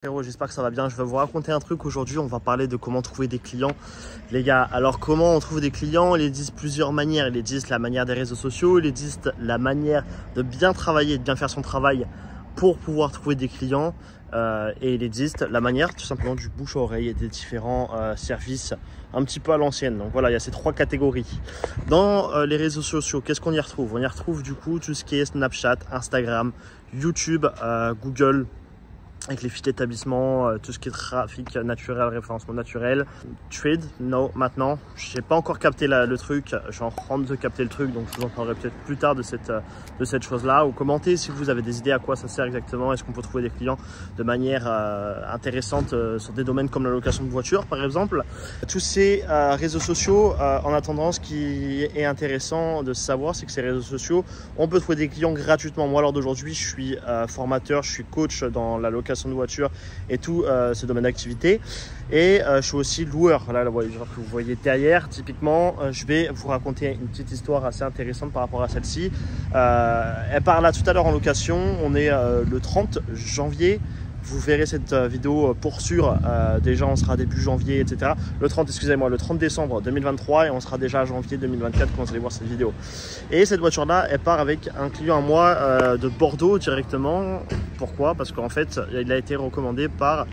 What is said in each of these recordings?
Frérot, j'espère que ça va bien. Je vais vous raconter un truc aujourd'hui. On va parler de comment trouver des clients. Les gars, alors comment on trouve des clients? Ils disent plusieurs manières. Ils disent la manière des réseaux sociaux. Ils disent la manière de bien travailler, de bien faire son travail pour pouvoir trouver des clients. Et ils disent la manière tout simplement du bouche à oreille et des différents services un petit peu à l'ancienne. Donc voilà, il y a ces trois catégories. Dans les réseaux sociaux, qu'est-ce qu'on y retrouve? On y retrouve du coup tout ce qui est Snapchat, Instagram, YouTube, Google, avec les fiches d'établissement, tout ce qui est trafic naturel, référencement naturel. Trade, non, maintenant. Je n'ai pas encore capté le truc. Je suis en train de capter le truc, donc je vous en parlerai peut-être plus tard de cette chose-là. Ou commentez si vous avez des idées à quoi ça sert exactement. Est-ce qu'on peut trouver des clients de manière intéressante sur des domaines comme la location de voiture, par exemple. Tous ces réseaux sociaux, en attendant, ce qui est intéressant de savoir, c'est que ces réseaux sociaux, on peut trouver des clients gratuitement. Moi, lors d'aujourd'hui, je suis formateur, je suis coach dans la location de voiture et tout ce domaine d'activité, et je suis aussi loueur. Là, la voiture que vous voyez derrière, typiquement, je vais vous raconter une petite histoire assez intéressante par rapport à celle-ci. Elle part là tout à l'heure en location. On est le 30 janvier. Vous verrez cette vidéo pour sûr. Déjà, on sera début janvier, etc. Le 30 décembre 2023, et on sera déjà à janvier 2024 quand vous allez voir cette vidéo. Et cette voiture-là, elle part avec un client à moi de Bordeaux directement. Pourquoi? Parce qu'en fait, il a été recommandé par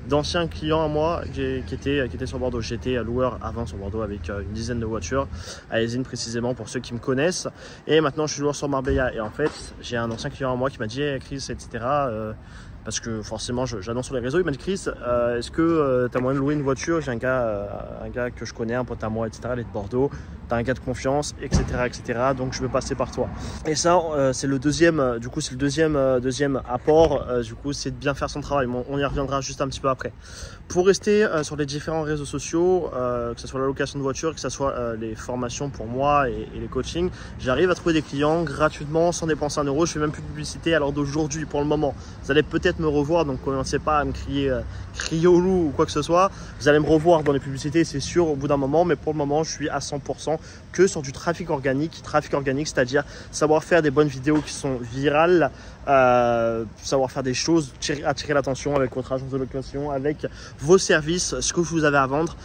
d'anciens clients à moi qui étaient sur Bordeaux. J'étais loueur avant sur Bordeaux avec une dizaine de voitures, à Esine précisément pour ceux qui me connaissent. Et maintenant, je suis loueur sur Marbella. Et en fait, j'ai un ancien client à moi qui m'a dit hey, Chris, etc. Parce que forcément, j'annonce sur les réseaux. Il m'a dit Chris, est-ce que tu as moyen de louer une voiture? J'ai un gars que je connais, un pote à moi, etc. Il est de Bordeaux. Tu as un gars de confiance, etc., etc. Donc, je veux passer par toi. Et ça, c'est le deuxième. Du coup, c'est le deuxième apport. Du coup, c'est de bien faire son travail. Bon, on y reviendra juste un petit peu après. Pour rester sur les différents réseaux sociaux, que ce soit la location de voiture, que ce soit les formations pour moi et les coachings, j'arrive à trouver des clients gratuitement, sans dépenser un euro. Je fais même plus de publicité à l'heure d'aujourd'hui pour le moment. Vous allez peut-être me revoir, donc commencez pas à me crier au loup ou quoi que ce soit. Vous allez me revoir dans les publicités, c'est sûr, au bout d'un moment, mais pour le moment, je suis à 100% que sur du trafic organique, c'est-à-dire savoir faire des bonnes vidéos qui sont virales, savoir faire des choses, attirer l'attention avec votre agence de location, avec vos services, ce que vous avez à vendre.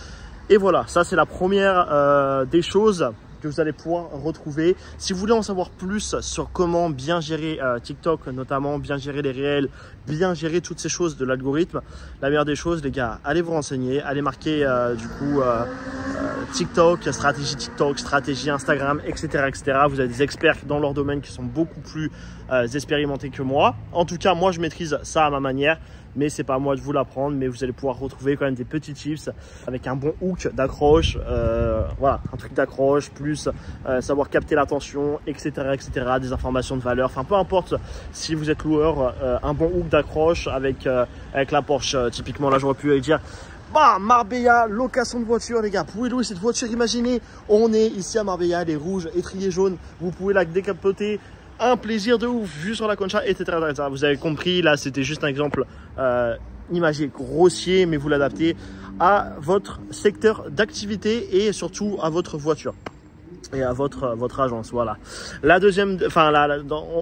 Et voilà, ça c'est la première des choses que vous allez pouvoir retrouver. Si vous voulez en savoir plus sur comment bien gérer TikTok, notamment bien gérer les réels, bien gérer toutes ces choses de l'algorithme, la meilleure des choses, les gars, allez vous renseigner, allez marquer TikTok, stratégie Instagram, etc., etc. Vous avez des experts dans leur domaine qui sont beaucoup plus expérimentés que moi. En tout cas, moi, je maîtrise ça à ma manière, mais c'est pas à moi de vous l'apprendre. Mais vous allez pouvoir retrouver quand même des petits tips avec un bon hook d'accroche, voilà, un truc d'accroche, plus savoir capter l'attention, etc., etc., des informations de valeur. Enfin, peu importe si vous êtes loueur, un bon hook d'accroche avec la Porsche. Typiquement, là, j'aurais pu dire bah, Marbella, location de voiture, les gars. Vous pouvez louer cette voiture. Imaginez, on est ici à Marbella, elle est rouge, étrier jaune. Vous pouvez la décapoter. Un plaisir de ouf, vue sur la Concha, etc., etc. Vous avez compris, là, c'était juste un exemple imagé, grossier, mais vous l'adaptez à votre secteur d'activité et surtout à votre voiture et à votre agence. Voilà. La deuxième, enfin là,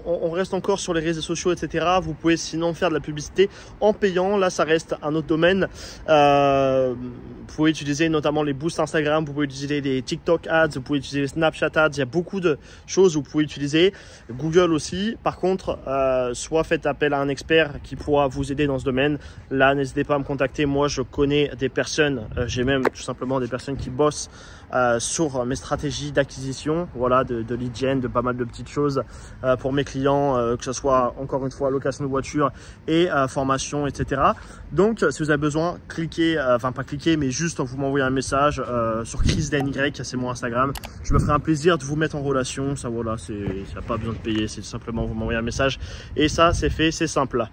on reste encore sur les réseaux sociaux, etc. Vous pouvez sinon faire de la publicité en payant. Là, ça reste un autre domaine. Vous pouvez utiliser notamment les boosts Instagram, vous pouvez utiliser les TikTok ads, vous pouvez utiliser les Snapchat ads. Il y a beaucoup de choses que vous pouvez utiliser. Google aussi. Par contre, soit faites appel à un expert qui pourra vous aider dans ce domaine. Là, n'hésitez pas à me contacter. Moi, je connais des personnes, j'ai même tout simplement des personnes qui bossent sur mes stratégies d'acquisition, voilà, de lead gen, de pas mal de petites choses pour mes clients, que ce soit encore une fois location de voiture et formation, etc. Donc, si vous avez besoin, cliquez, enfin pas cliquez, mais juste vous m'envoyez un message sur ChrisDNY, c'est mon Instagram. Je me ferai un plaisir de vous mettre en relation. Ça, voilà, il n'y a pas besoin de payer, c'est simplement vous m'envoyez un message et ça, c'est fait, c'est simple.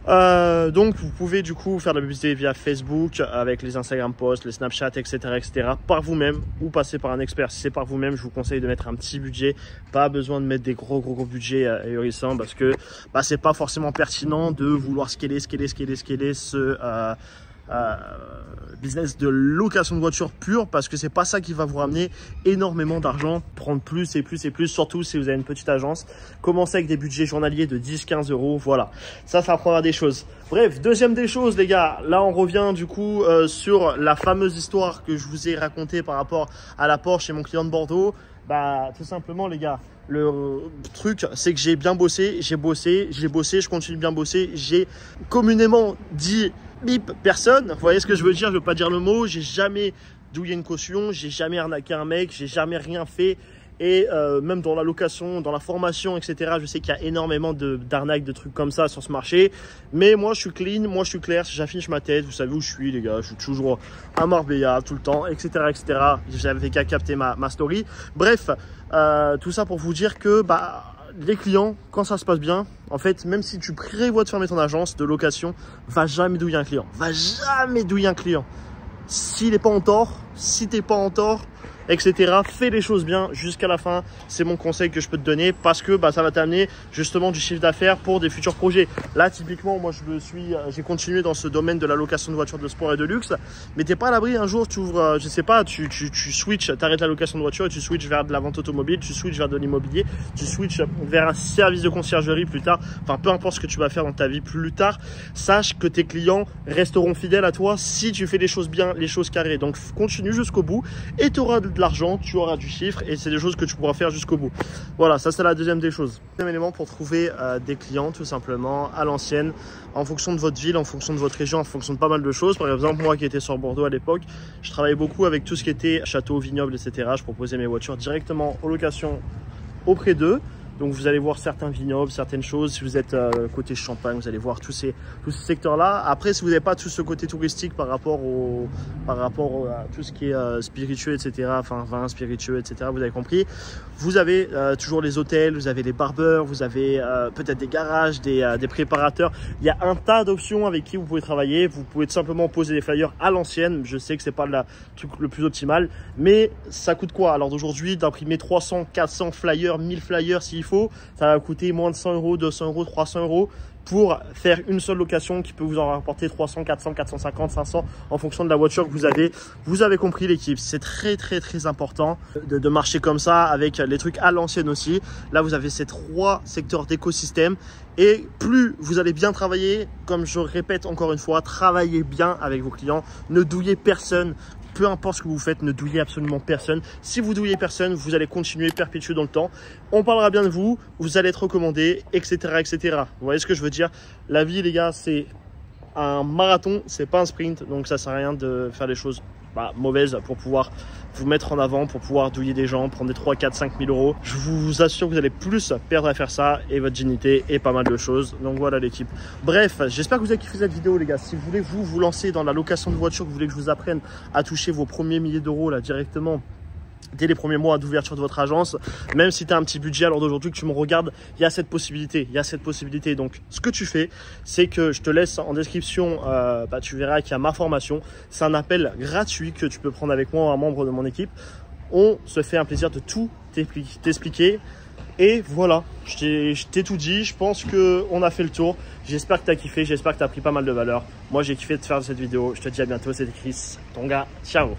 Donc vous pouvez du coup faire de la publicité via Facebook avec les Instagram posts, les Snapchat, etc., etc. par vous-même ou passer par un expert. Si c'est par vous-même, je vous conseille de mettre un petit budget. Pas besoin de mettre des gros budgets ahurissants parce que c'est pas forcément pertinent de vouloir scaler business de location de voiture pure, parce que c'est pas ça qui va vous ramener énormément d'argent. Prendre plus et plus et plus, surtout si vous avez une petite agence. Commencez avec des budgets journaliers de 10-15 euros. Voilà, ça apprendra des choses. Bref, deuxième des choses, les gars, là on revient du coup sur la fameuse histoire que je vous ai racontée par rapport à la Porsche chez mon client de Bordeaux. Bah tout simplement les gars, le truc c'est que j'ai bien bossé, je continue de bien bosser, j'ai communément dit bip personne, vous voyez ce que je veux dire, je veux pas dire le mot, j'ai jamais douillé une caution, j'ai jamais arnaqué un mec, j'ai jamais rien fait. Et même dans la location, dans la formation, etc., je sais qu'il y a énormément d'arnaques, de trucs comme ça sur ce marché. Mais moi, je suis clean, moi, je suis clair. J'affiche ma tête, vous savez où je suis, les gars. Je suis toujours à Marbella, tout le temps, etc., etc. J'avais qu'à capter ma story. Bref, tout ça pour vous dire que les clients, quand ça se passe bien, en fait, même si tu prévois de fermer ton agence de location, va jamais douiller un client. Va jamais douiller un client. S'il n'est pas en tort, si t'es pas en tort, etc. Fais les choses bien jusqu'à la fin. C'est mon conseil que je peux te donner, parce que ça va t'amener justement du chiffre d'affaires pour des futurs projets. Là, typiquement, moi, j'ai continué dans ce domaine de la location de voitures de sport et de luxe. Mais t'es pas à l'abri. Un jour, tu ouvres, je sais pas, tu switches, t'arrêtes la location de voiture et tu switches vers de la vente automobile, tu switches vers de l'immobilier, tu switches vers un service de conciergerie plus tard. Enfin, peu importe ce que tu vas faire dans ta vie plus tard, sache que tes clients resteront fidèles à toi si tu fais les choses bien, les choses carrées. Donc, continue jusqu'au bout et tu auras de l'argent, tu auras du chiffre et c'est des choses que tu pourras faire jusqu'au bout. Voilà, ça c'est la deuxième des choses. Deuxième élément pour trouver des clients tout simplement à l'ancienne, en fonction de votre ville, en fonction de votre région, en fonction de pas mal de choses. Par exemple, moi qui étais sur Bordeaux à l'époque, je travaillais beaucoup avec tout ce qui était château, vignoble, etc. Je proposais mes voitures directement en location auprès d'eux. Donc vous allez voir certains vignobles, certaines choses. Si vous êtes côté Champagne, vous allez voir tous ces secteurs-là. Après, si vous n'avez pas tout ce côté touristique par rapport à tout ce qui est spiritueux, etc. Enfin, vin, spiritueux, etc. Vous avez compris. Vous avez toujours les hôtels, vous avez les barbeurs, vous avez peut-être des garages, des préparateurs. Il y a un tas d'options avec qui vous pouvez travailler. Vous pouvez tout simplement poser des flyers à l'ancienne. Je sais que c'est pas le truc le plus optimal, mais ça coûte quoi? Alors d'aujourd'hui, d'imprimer 300, 400 flyers, 1000 flyers s'il faut, ça va coûter moins de 100 euros, 200 euros, 300 euros pour faire une seule location qui peut vous en rapporter 300, 400, 450, 500 en fonction de la voiture que vous avez. Vous avez compris l'équipe, c'est très important de marcher comme ça avec les trucs à l'ancienne aussi. Là, vous avez ces 3 secteurs d'écosystème et plus vous allez bien travailler, comme je répète encore une fois, travaillez bien avec vos clients, ne douillez personne. Peu importe ce que vous faites, ne douillez absolument personne. Si vous douillez personne, vous allez continuer perpétuer dans le temps. On parlera bien de vous, vous allez être recommandé, etc., etc. Vous voyez ce que je veux dire? La vie, les gars, c'est un marathon, c'est pas un sprint. Donc ça sert à rien de faire des choses mauvaises pour pouvoir vous mettre en avant, pour pouvoir douiller des gens, prendre des 3, 4, 5 000 euros. Je vous assure que vous allez plus perdre à faire ça et votre dignité et pas mal de choses. Donc voilà l'équipe. Bref, j'espère que vous avez kiffé cette vidéo les gars. Si vous voulez vous lancer dans la location de voiture, que vous voulez que je vous apprenne à toucher vos premiers milliers d'euros là directement dès les premiers mois d'ouverture de votre agence, même si tu as un petit budget à l'heure d'aujourd'hui que tu me regardes, il y a cette possibilité, Donc ce que tu fais, c'est que je te laisse en description, tu verras qu'il y a ma formation. C'est un appel gratuit que tu peux prendre avec moi, un membre de mon équipe. On se fait un plaisir de tout t'expliquer. Et voilà, je t'ai tout dit. Je pense qu'on a fait le tour. J'espère que tu as kiffé, j'espère que tu as pris pas mal de valeur. Moi j'ai kiffé de faire cette vidéo. Je te dis à bientôt, c'était Chris, ton gars. Ciao.